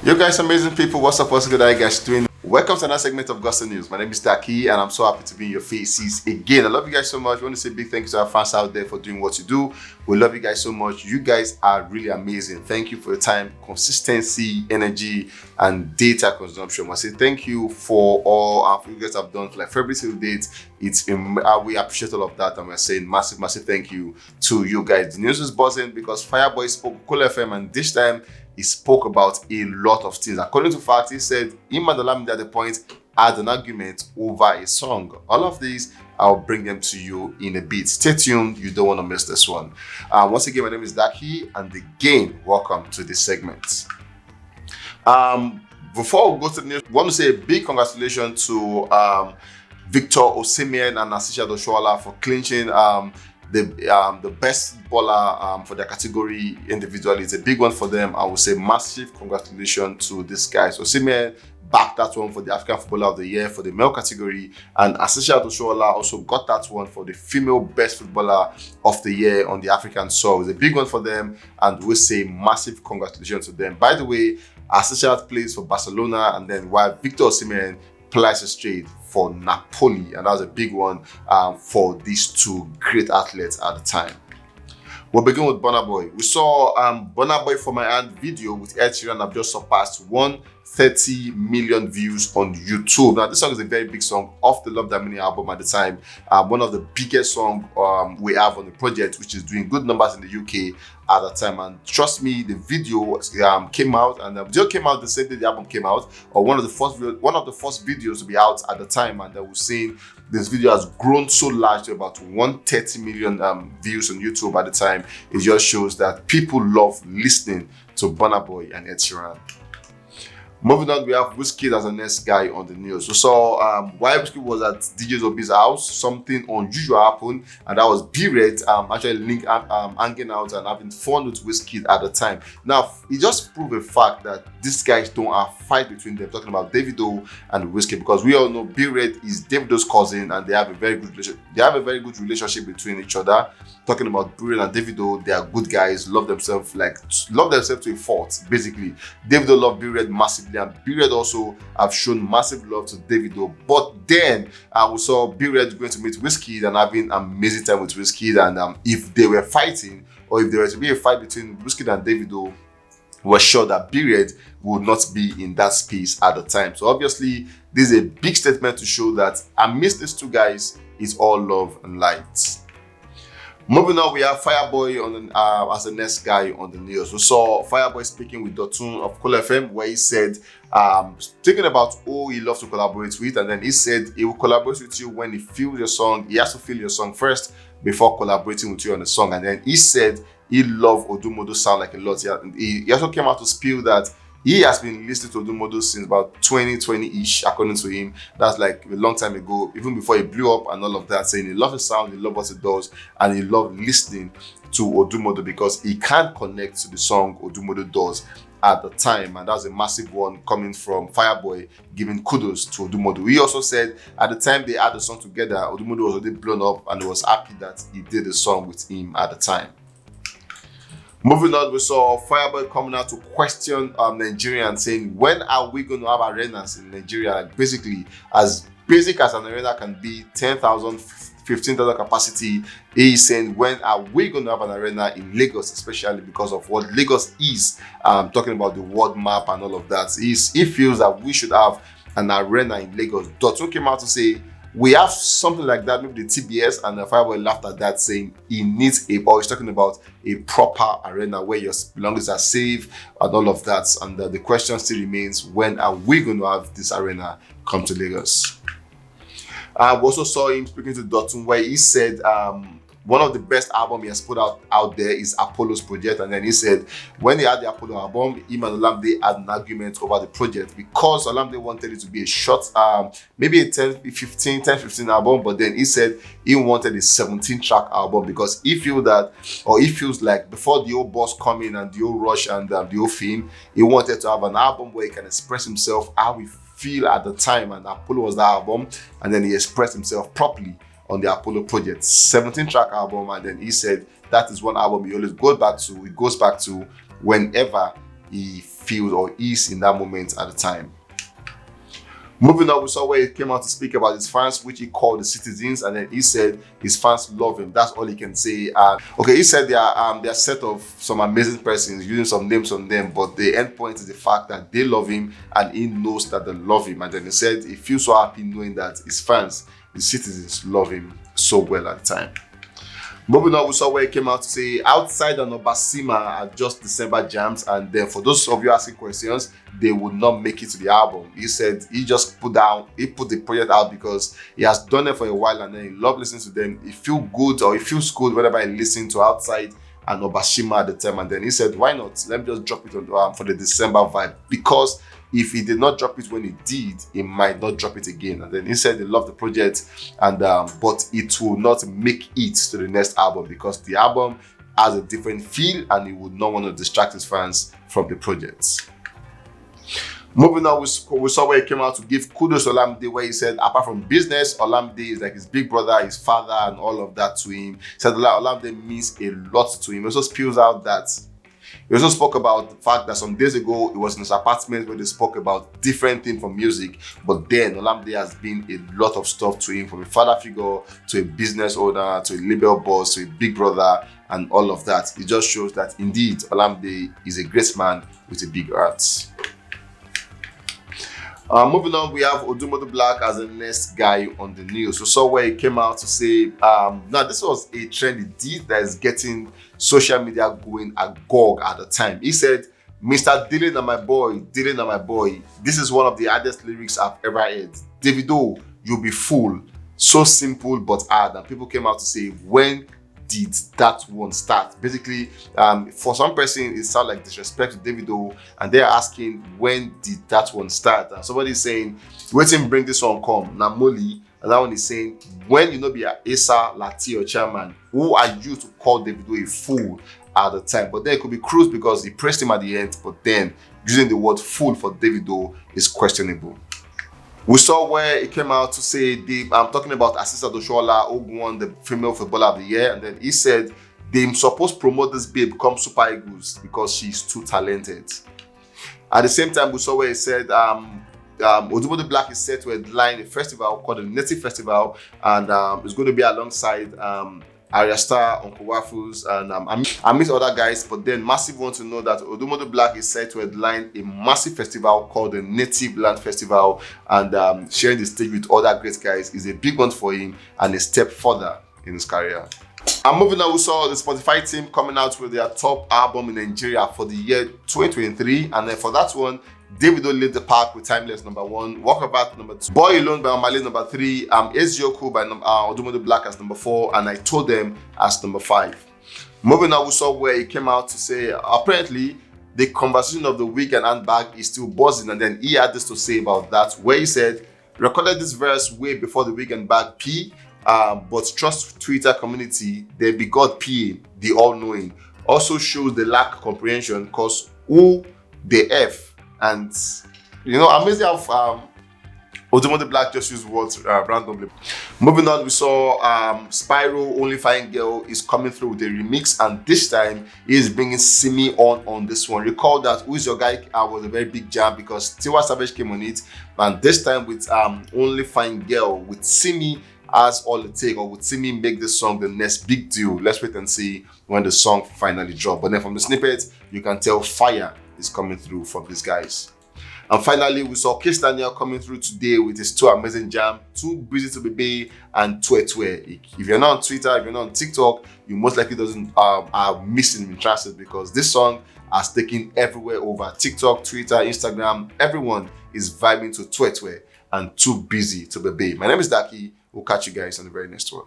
You guys amazing people, what's up, what's good, how you guys doing? Welcome to another segment of Gossip News. My name is Daki and I'm so happy to be in your faces again. I love you guys so much. I want to say a big thank you to our fans out there for doing what you do. We love you guys so much. You guys are really amazing. Thank you for your time, consistency, energy, and data consumption. I say thank you for all you guys have done for like February till date. We appreciate all of that, and we're saying massive thank you to you guys. The news is buzzing because Fireboy spoke Cool FM, and this time he spoke about a lot of things. According to fact, he said him and Olamide at the point had an argument over a song. All of these, I'll bring them to you in a bit. Stay tuned, you don't want to miss this one. Once again, my name is Daki, and again, welcome to this segment. Before we go to the news, I want to say a big congratulations to Victor Osimhen and Asisha Doshoala for clinching the best baller for their category individually. It's a big one for them. I would say massive congratulations to these guys. Osimhen backed that one for the African Footballer of the Year for the male category, and Asisha Doshoala also got that one for the female best footballer of the year on the African soil. It's a big one for them, and we say massive congratulations to them. By the way, Asisha plays for Barcelona, and then while Victor Osimhen plays straight for Napoli, and that was a big one for these two great athletes at the time. We'll begin with Burna Boy. We saw Burna Boy For My Hand video with Ed Sheeran have just surpassed 130 million views on YouTube. Now, this song is a very big song off the Love That Many album at the time. One of the biggest songs we have on the project, which is doing good numbers in the UK at the time. And trust me, the video came out, and the video came out the same day the album came out, or one of the first videos to be out at the time. And we're seeing this video has grown so large to about 130 million views on YouTube at the time. It just shows that people love listening to Burna Boy and Ed Sheeran. Moving on, we have Wizkid as the next guy on the news. We saw while Wizkid was at DJ Zobi's house, something unusual happened, and that was B-Red actually hanging out and having fun with Wizkid at the time. Now, it just proved a fact that these guys don't have fight between them, talking about DAVIDO and Wizkid, because we all know B-Red is DAVIDO's cousin, and they have a very good relationship between each other. Talking about B-Red and DAVIDO, they are good guys, love themselves to a fault, basically. DAVIDO loved B-Red massively, and B-Red also have shown massive love to DAVIDO. But then we saw B-Red going to meet Wizkid and having amazing time with Wizkid, and if they were fighting, or if there was to be a fight between Wizkid and DAVIDO, we're sure that B-Red would not be in that space at the time. So obviously, this is a big statement to show that amidst these two guys, it's all love and light. Moving on, we have Fireboy as the next guy on the news. We saw Fireboy speaking with Dotun of Cool FM, where he said, speaking about who he loves to collaborate with, and then he said he will collaborate with you when he feels your song. He has to feel your song first before collaborating with you on the song. And then he said he loved Odumodublvck sound like a lot. He also came out to spill that he has been listening to Odumodublvck since about 2020-ish, according to him. That's like a long time ago, even before he blew up and all of that, saying he loves his sound, he loves what it does, and he loves listening to Odumodublvck because he can't connect to the song Odumodublvck does at the time. And that's a massive one coming from Fireboy, giving kudos to Odumodublvck. He also said at the time they had the song together, Odumodublvck was already blown up, and he was happy that he did the song with him at the time. Moving on, we saw Fireboy coming out to question Nigerians, saying, when are we going to have arenas in Nigeria? Like basically, as basic as an arena can be, 10,000, 15,000 capacity. He's saying, when are we going to have an arena in Lagos, especially because of what Lagos is, talking about the world map and all of that. He feels that we should have an arena in Lagos. Dotun came out to say, we have something like that, maybe the TBS, and Fireboy laughed at that, saying he needs he's talking about a proper arena where your belongings are safe and all of that. And the question still remains, when are we going to have this arena come to Lagos? We also saw him speaking to Dotun, where he said one of the best albums he has put out there is Apollo's project. And then he said when they had the Apollo album, him and Olamide had an argument over the project because Olamide wanted it to be a short, maybe a 10-15 album, but then he said he wanted a 17-track album because he feels like before the old boss come in and the old Rush and the old Fame, he wanted to have an album where he can express himself how he feel at the time, and Apollo was that album, and then he expressed himself properly on the Apollo project, 17-track album. And then he said that is one album he always goes back to. He goes back to whenever he feels or is in that moment at the time. Moving on, we saw where he came out to speak about his fans, which he called the citizens, and then he said his fans love him. That's all he can say. Okay, he said they are a set of some amazing persons, using some names on them, but the end point is the fact that they love him and he knows that they love him. And then he said he feels so happy knowing that his fans, the citizens, love him so well at the time. Moving on, we saw where he came out to say Outside and Obasima are just December jams, and then for those of you asking questions, they would not make it to the album. He said he just put the project out because he has done it for a while and then he loved listening to them. He feels good whenever he listens to Outside and Obasima at the time, and then he said, why not? Let me just drop it on for the December vibe, because if he did not drop it when he did, he might not drop it again. And then he said he loved the project, and but it will not make it to the next album because the album has a different feel and he would not want to distract his fans from the project. Moving on, we saw where he came out to give kudos to Olamide, where he said apart from business, Olamide is like his big brother, his father, and all of that to him. He said Olamide means a lot to him. He also spills out that he also spoke about the fact that some days ago he was in his apartment where they spoke about different things from music, but then Olamide has been a lot of stuff to him, from a father figure to a business owner to a label boss to a big brother and all of that. It just shows that indeed Olamide is a great man with a big heart. Moving on, we have Odumodublvck as the next guy on the news. We saw where he came out to say, now this was a trend indeed that is getting social media going agog at the time. He said, Mr. Dylan and my boy, Dylan and my boy. This is one of the hardest lyrics I've ever heard. Davido, you'll be fool. So simple but hard. And people came out to say, when did that one start? Basically, for some person, it sounds like disrespect to Davido, and they're asking, when did that one start? And somebody's saying, wait till bring this one come. Namoli. And that one is saying, when you know be a Asa, Lati, or chairman, who are you to call Davido a fool at the time? But then it could be Cruz because he praised him at the end, but then using the word fool for Davido is questionable. We saw where he came out to say, I'm talking about Asisa Doshola, who won the Female Footballer of the Year, and then he said, they're supposed to promote this babe become Super Eagles because she's too talented. At the same time, we saw where he said, Odumodublvck is set to headline a festival called the Native Festival, and it's going to be alongside Arya Star, Uncle Waffles, and I miss other guys, but then Massive wants to know that Odumodublvck is set to headline a massive festival called the Native Land Festival, and sharing the stage with other great guys is a big one for him and a step further in his career. And moving on, we saw the Spotify team coming out with their top album in Nigeria for the year 2023, and then for that one, Davido led the pack with Timeless #1, Walkabout #2, Boy Alone by Omale #3, Ezioku by Odumodublvck as #4, and I Told Them as #5. Moving on, we saw where he came out to say apparently the conversation of the week and handbag is still buzzing, and then he had this to say about that, where he said, recorded this verse way before the wig and bag P, but trust Twitter community, they be God P, the all-knowing. Also shows the lack of comprehension because who the F. And amazing how Odumodublvck just used words randomly. Moving on, we saw Spyro, Only Fine Girl, is coming through with a remix, and this time he is bringing Simi on this one. Recall that Who Is Your Guy was a very big jam because Tiwa Savage came on it, and this time with Only Fine Girl with Simi as all it take, or would Simi make this song the next big deal? Let's wait and see when the song finally drops. But then from the snippet, you can tell fire is coming through from these guys. And finally, we saw Kizz Daniel coming through today with his two amazing jam, Too Busy to Be Bay and Twe Twe. If you're not on Twitter, if you're not on TikTok, you most likely are missing in transit because this song has taken everywhere over TikTok, Twitter, Instagram. Everyone is vibing to Twe Twe and Too Busy to Be Bay. My name is Daki. We'll catch you guys on the very next one.